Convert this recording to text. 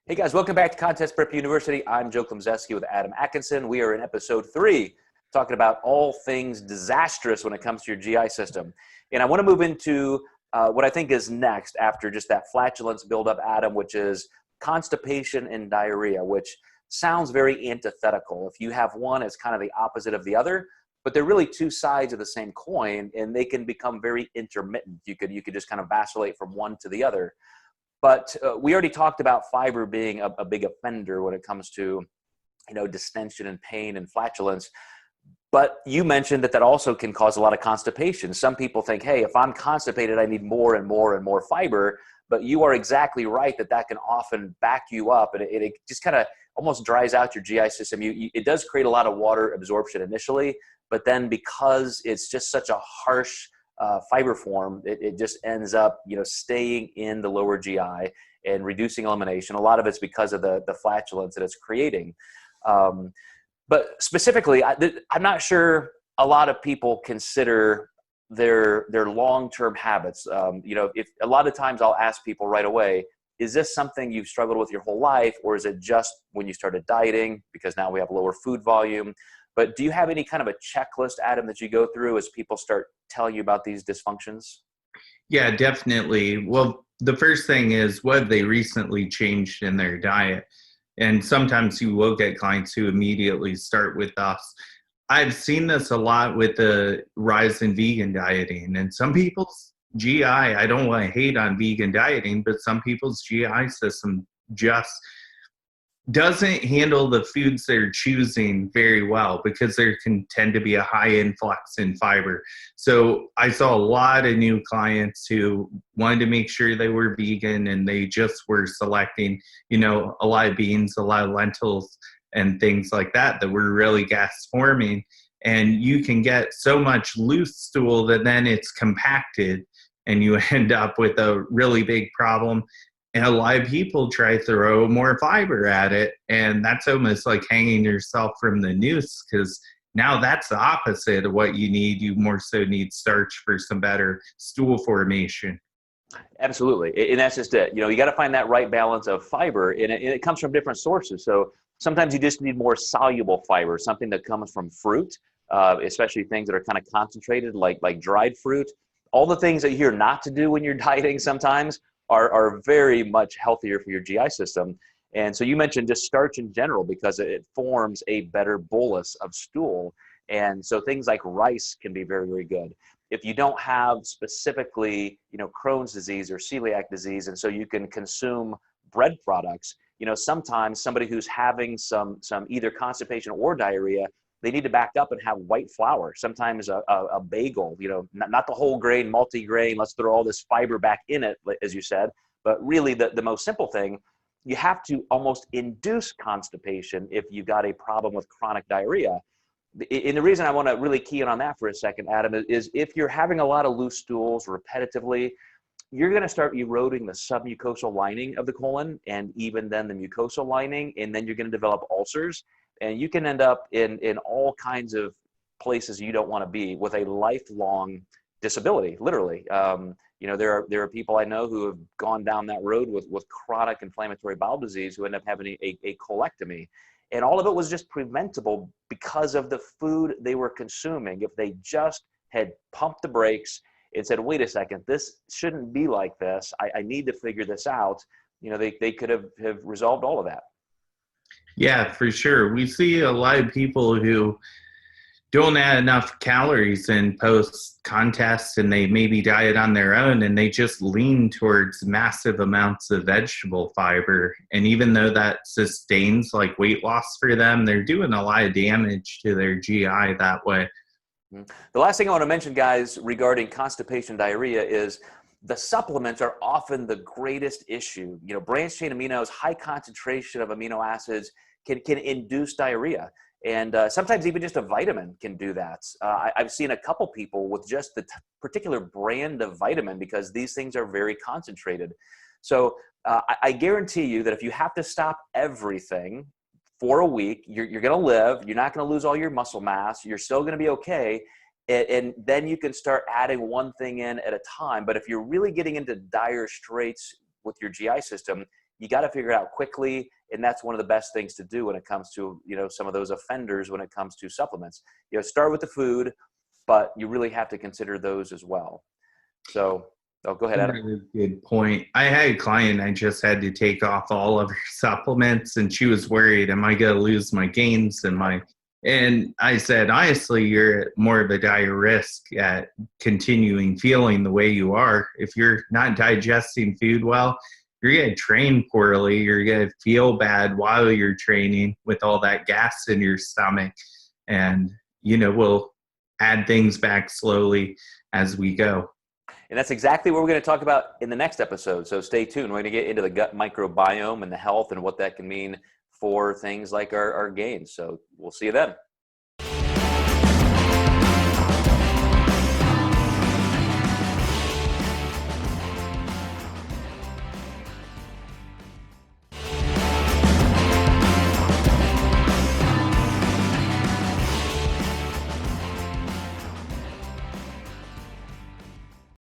Hey guys, welcome back to Contest Prep University. I'm Joe Klemczewski with Adam Atkinson. We are in episode 3, talking about all things disastrous when it comes to your GI system. And I want to move into what I think is next after just that flatulence buildup, Adam, which is constipation and diarrhea, which sounds very antithetical. If you have one, it's kind of the opposite of the other, but they're really two sides of the same coin, and they can become very intermittent. You could just kind of vacillate from one to the other. But we already talked about fiber being a big offender when it comes to, distension and pain and flatulence. But you mentioned that also can cause a lot of constipation. Some people think, hey, if I'm constipated, I need more and more and more fiber. But you are exactly right that can often back you up, and it just kind of almost dries out your GI system. It does create a lot of water absorption initially, but then because it's just such a harsh fiber form, it just ends up, staying in the lower GI and reducing elimination. A lot of it's because of the flatulence that it's creating. But specifically, I'm not sure a lot of people consider their long-term habits. If a lot of times I'll ask people right away, is this something you've struggled with your whole life, or is it just when you started dieting because now we have lower food volume? But do you have any kind of a checklist, Adam, that you go through as people start telling you about these dysfunctions? Yeah, definitely. Well, the first thing is, what have they recently changed in their diet? And sometimes you will get clients who immediately start with us. I've seen this a lot with the rise in vegan dieting, and some people's GI, I don't want to hate on vegan dieting, but some people's GI system just doesn't handle the foods they're choosing very well because there can tend to be a high influx in fiber. So I saw a lot of new clients who wanted to make sure they were vegan, and they just were selecting, a lot of beans, a lot of lentils, and things like that were really gas forming. And you can get so much loose stool that then it's compacted, and you end up with a really big problem. And a lot of people try to throw more fiber at it, and that's almost like hanging yourself from the noose, because now that's the opposite of what you need. You more so need starch for some better stool formation. Absolutely. And that's just it. You got to find that right balance of fiber, and it comes from different sources. So sometimes you just need more soluble fiber, something that comes from fruit, especially things that are kind of concentrated, like dried fruit. All the things that you hear not to do when you're dieting sometimes are very much healthier for your GI system. And so you mentioned just starch in general, because it forms a better bolus of stool. And so things like rice can be very, very good. If you don't have specifically, Crohn's disease or celiac disease, and so you can consume bread products, sometimes somebody who's having some either constipation or diarrhea, they need to back up and have white flour. Sometimes a bagel, not the whole grain, multi-grain, let's throw all this fiber back in it, as you said. But really the most simple thing, you have to almost induce constipation if you've got a problem with chronic diarrhea. And the reason I want to really key in on that for a second, Adam, is if you're having a lot of loose stools repetitively, you're going to start eroding the submucosal lining of the colon, and even then the mucosal lining, and then you're going to develop ulcers. And you can end up in all kinds of places you don't want to be with a lifelong disability, literally. There are people I know who have gone down that road with chronic inflammatory bowel disease who end up having a colectomy. And all of it was just preventable because of the food they were consuming. If they just had pumped the brakes and said, wait a second, this shouldn't be like this. I need to figure this out. They could have resolved all of that. Yeah, for sure. We see a lot of people who don't add enough calories in post contests, and they maybe diet on their own, and they just lean towards massive amounts of vegetable fiber. And even though that sustains like weight loss for them, they're doing a lot of damage to their GI that way. The last thing I want to mention, guys, regarding constipation diarrhea is the supplements are often the greatest issue. Branched chain aminos, high concentration of amino acids can induce diarrhea. And sometimes even just a vitamin can do that. I've seen a couple people with just the particular brand of vitamin, because these things are very concentrated. So I guarantee you that if you have to stop everything for a week, you're going to live. You're not going to lose all your muscle mass. You're still going to be okay. And then you can start adding one thing in at a time. But if you're really getting into dire straits with your GI system, you got to figure it out quickly. And that's one of the best things to do when it comes to, some of those offenders when it comes to supplements. Start with the food, but you really have to consider those as well. So, go ahead, Adam. Really good point. I had a client, I just had to take off all of her supplements, and she was worried, am I going to lose my gains and I said, honestly, you're at more of a dire risk at continuing feeling the way you are. If you're not digesting food well, you're going to train poorly. You're going to feel bad while you're training with all that gas in your stomach. And, we'll add things back slowly as we go. And that's exactly what we're going to talk about in the next episode. So stay tuned. We're going to get into the gut microbiome and the health and what that can mean for things like our gains. So we'll see you then.